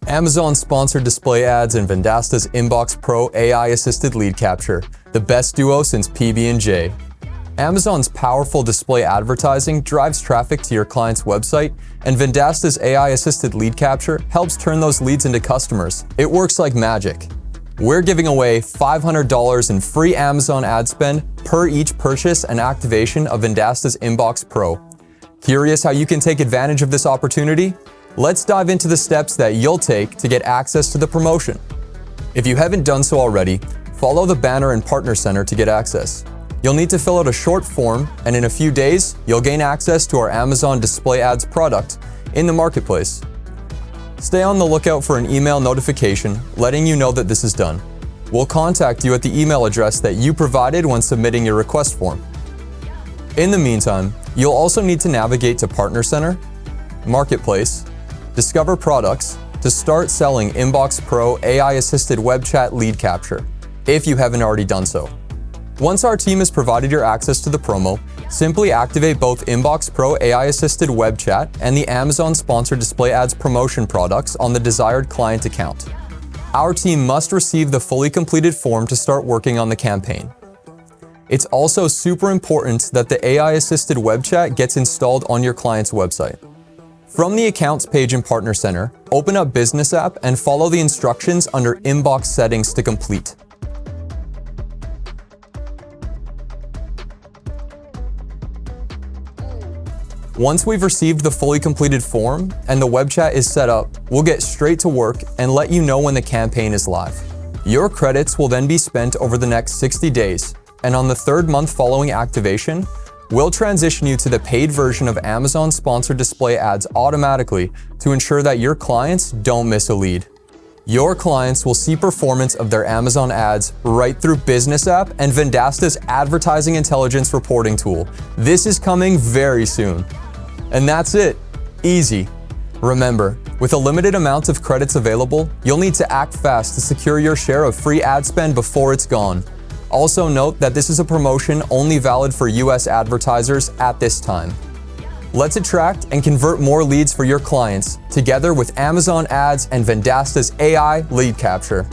Amazon sponsored display ads and Vendasta's Inbox Pro AI-assisted lead capture, the best duo since PB&J. Amazon's powerful display advertising drives traffic to your client's website, and Vendasta's AI-assisted lead capture helps turn those leads into customers. It works like magic. We're giving away $500 in free Amazon ad spend per each purchase and activation of Vendasta's Inbox Pro. Curious how you can take advantage of this opportunity? Let's dive into the steps that you'll take to get access to the promotion. If you haven't done so already, follow the banner in Partner Center to get access. You'll need to fill out a short form, and in a few days, you'll gain access to our Amazon Display Ads product in the marketplace. Stay on the lookout for an email notification letting you know that this is done. We'll contact you at the email address that you provided when submitting your request form. In the meantime, you'll also need to navigate to Partner Center, Marketplace, Discover Products to start selling Inbox Pro AI-assisted web chat lead capture, if you haven't already done so. Once our team has provided your access to the promo, simply activate both Inbox Pro AI-assisted web chat and the Amazon sponsored display ads promotion products on the desired client account. Our team must receive the fully completed form to start working on the campaign. It's also super important that the AI-assisted web chat gets installed on your client's website. From the Accounts page in Partner Center, open up Business app and follow the instructions under Inbox Settings to complete. Once we've received the fully completed form and the web chat is set up, we'll get straight to work and let you know when the campaign is live. Your credits will then be spent over the next 60 days, and on the third month following activation, we'll transition you to the paid version of Amazon sponsored display ads automatically to ensure that your clients don't miss a lead. Your clients will see performance of their Amazon ads right through Business app and Vendasta's advertising intelligence reporting tool. This is coming very soon. And that's it. Easy. Remember, with a limited amount of credits available, you'll need to act fast to secure your share of free ad spend before it's gone. Also note that this is a promotion only valid for US advertisers at this time. Let's attract and convert more leads for your clients, together with Amazon ads and Vendasta's AI lead capture.